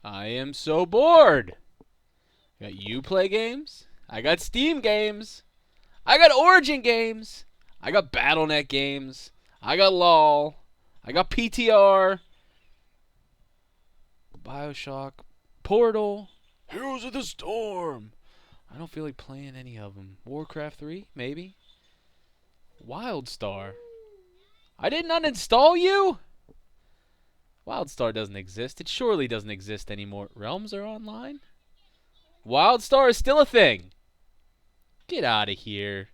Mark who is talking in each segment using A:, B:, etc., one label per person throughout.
A: I am so bored. I got Uplay games. I got Steam games. I got Origin games. I got Battle.net games. I got LOL. I got PTR. Bioshock. Portal. Heroes of the Storm. I don't feel like playing any of them. Warcraft 3, maybe. Wildstar. I didn't uninstall you? Wildstar doesn't exist. It surely doesn't exist anymore. Realms are online? Wildstar is still a thing. Get out of here.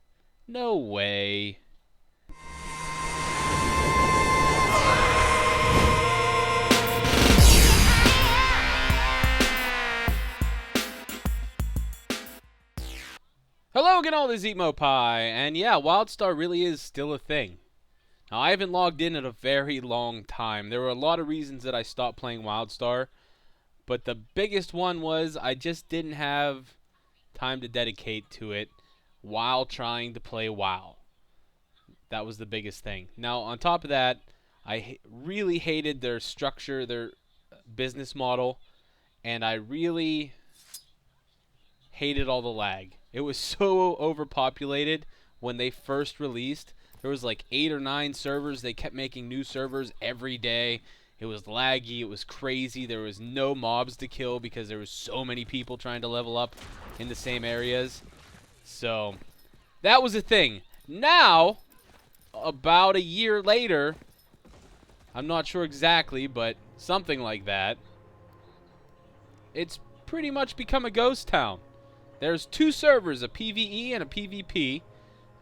A: No way. Hello again, all this Eatmo Pie, and yeah, Wildstar really is still a thing. Now, I haven't logged in a very long time. There were a lot of reasons that I stopped playing Wildstar, but the biggest one was I just didn't have time to dedicate to it while trying to play WoW. That was the biggest thing. Now, on top of that, I really hated their structure, their business model, and I really hated all the lag. It was so overpopulated when they first released. There was like 8 or 9 servers. They kept making new servers every day. It was laggy. It was crazy. There was no mobs to kill because there was so many people trying to level up in the same areas. So that was a thing. Now, about a year later, I'm not sure exactly, but something like that, it's pretty much become a ghost town. There's 2 servers, a PvE and a PvP,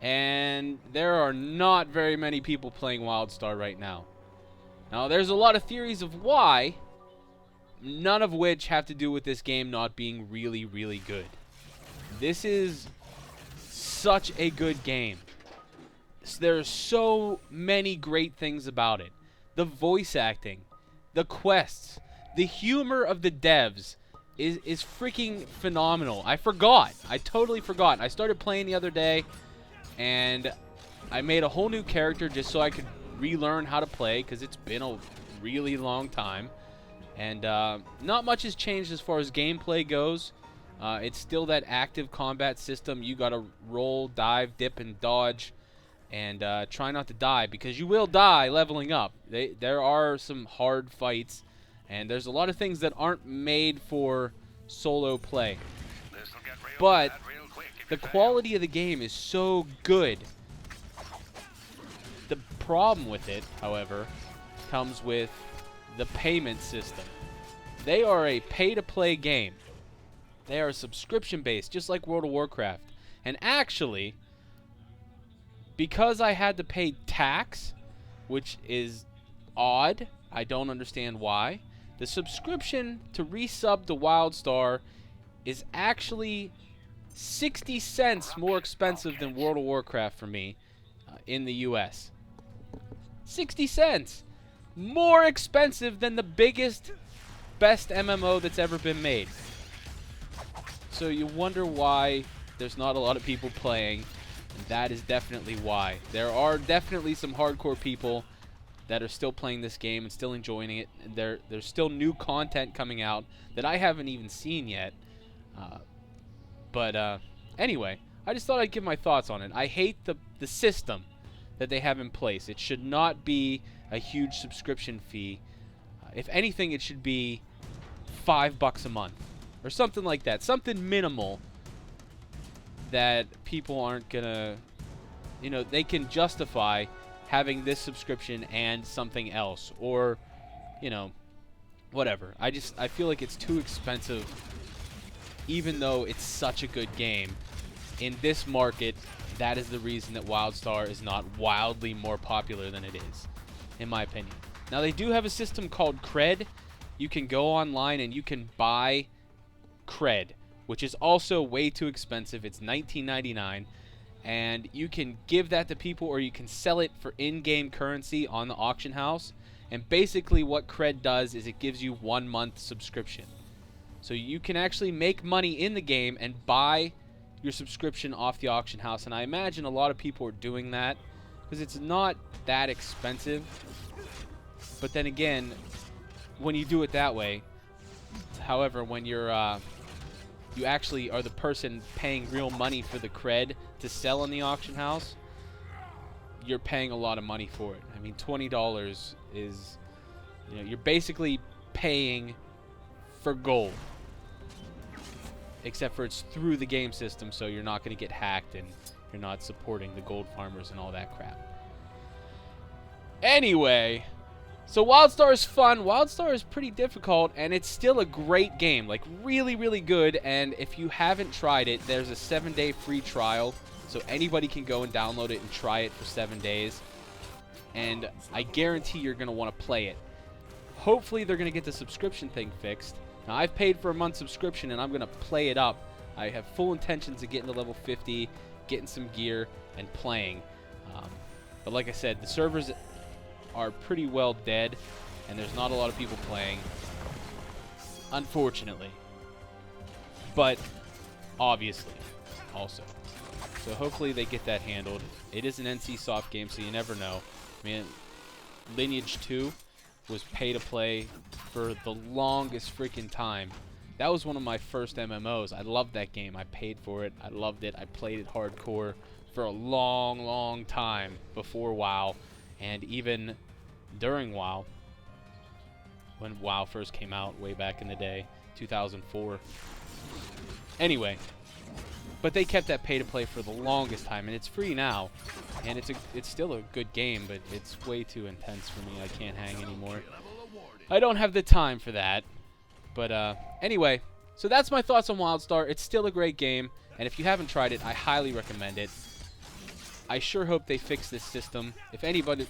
A: and there are not very many people playing Wildstar right now. Now, there's a lot of theories of why, none of which have to do with this game not being really, really good. This is such a good game. There's so many great things about it. The voice acting, the quests, the humor of the devs is freaking phenomenal. I forgot. I totally forgot. I started playing the other day, and I made a whole new character just so I could relearn how to play, because it's been a really long time. And not much has changed as far as gameplay goes. It's still that active combat system. You gotta roll, dive, dip, and dodge, and try not to die, because you will die leveling up. There are some hard fights, and there's a lot of things that aren't made for solo play. But the quality of the game is so good. The problem with it, however, comes with the payment system. They are a pay-to-play game. They are subscription-based, just like World of Warcraft. And actually, because I had to pay tax, which is odd, I don't understand why, the subscription to resub to Wildstar is actually 60 cents more expensive than World of Warcraft for me in the US. 60 cents! More expensive than the biggest, best MMO that's ever been made. So you wonder why there's not a lot of people playing, and that is definitely why. There are definitely some hardcore people that are still playing this game and still enjoying it. There's still new content coming out that I haven't even seen yet. But anyway, I just thought I'd give my thoughts on it. I hate the system that they have in place. It should not be a huge subscription fee. If anything, it should be $5 a month or something like that. Something minimal that people aren't gonna, they can justify having this subscription and something else, or whatever. I feel like it's too expensive, even though it's such a good game. In this market, that is the reason that Wildstar is not wildly more popular than it is, in my opinion. Now, they do have a system called Cred. You can go online and you can buy Cred, which is also way too expensive. It's $19.99. And you can give that to people, or you can sell it for in-game currency on the auction house. And basically what Cred does is it gives you 1 month subscription. So you can actually make money in the game and buy your subscription off the auction house. And I imagine a lot of people are doing that because it's not that expensive. But then again, when you do it that way, However, when you actually are the person paying real money for the cred to sell in the auction house, you're paying a lot of money for it. I mean, $20 is, you're basically paying for gold. Except for it's through the game system, so you're not going to get hacked and you're not supporting the gold farmers and all that crap. Anyway, so Wildstar is fun. Wildstar is pretty difficult, and it's still a great game. Like, really, really good. And if you haven't tried it, there's a 7-day free trial. So anybody can go and download it and try it for 7 days. And I guarantee you're going to want to play it. Hopefully they're going to get the subscription thing fixed. Now, I've paid for a month's subscription, and I'm going to play it up. I have full intentions of getting to level 50, getting some gear, and playing. But like I said, the servers are pretty well dead, and there's not a lot of people playing, unfortunately. But obviously, also. So hopefully they get that handled. It is an NC soft game, so you never know. I mean, Lineage 2 was pay to play for the longest freaking time. That was one of my first MMOs. I loved that game. I paid for it. I loved it. I played it hardcore for a long, long time before WoW, and even during WoW, when WoW first came out way back in the day, 2004. Anyway, but they kept that pay to play for the longest time, and it's free now, and it's still a good game, but it's way too intense for me. I can't hang anymore. I don't have the time for that. But anyway, so that's my thoughts on Wildstar. It's still a great game, and if you haven't tried it, I highly recommend it. I sure hope they fix this system. If anybody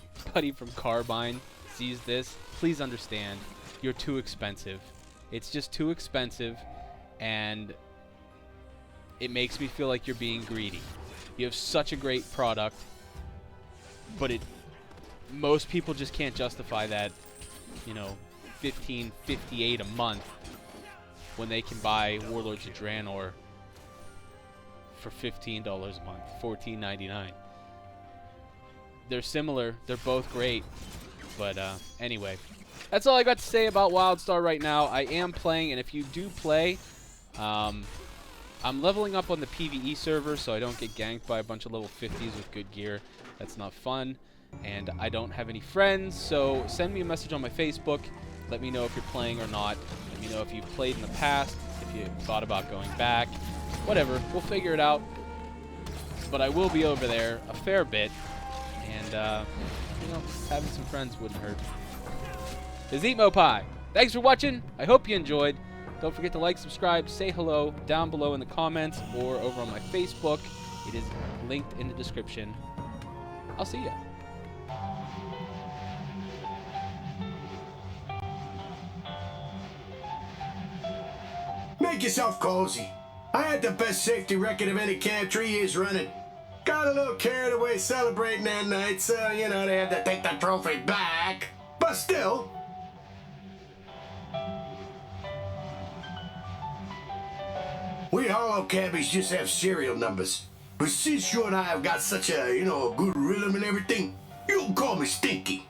A: from Carbine sees this, please understand, you're too expensive. It's just too expensive, and it makes me feel like you're being greedy. You have such a great product, but most people just can't justify that, $15.58 a month when they can buy Warlords of Draenor for $15 a month, $14.99. They're similar. They're both great. But anyway, that's all I got to say about Wildstar right now. I am playing, and if you do play, I'm leveling up on the PvE server so I don't get ganked by a bunch of level 50s with good gear. That's not fun. And I don't have any friends, so send me a message on my Facebook. Let me know if you're playing or not. Let me know if you've played in the past, if you thought about going back. Whatever, we'll figure it out. But I will be over there a fair bit. And, having some friends wouldn't hurt. This is Eat Mo Pie. Thanks for watching. I hope you enjoyed. Don't forget to like, subscribe, say hello down below in the comments or over on my Facebook. It is linked in the description. I'll see ya.
B: Make yourself cozy. I had the best safety record of any camp 3 years running. Got a little carried away celebrating that night, so, they had to take the trophy back. But still, we hollow cabbies just have serial numbers. But since you and I have got such a, good rhythm and everything, you can call me Stinky.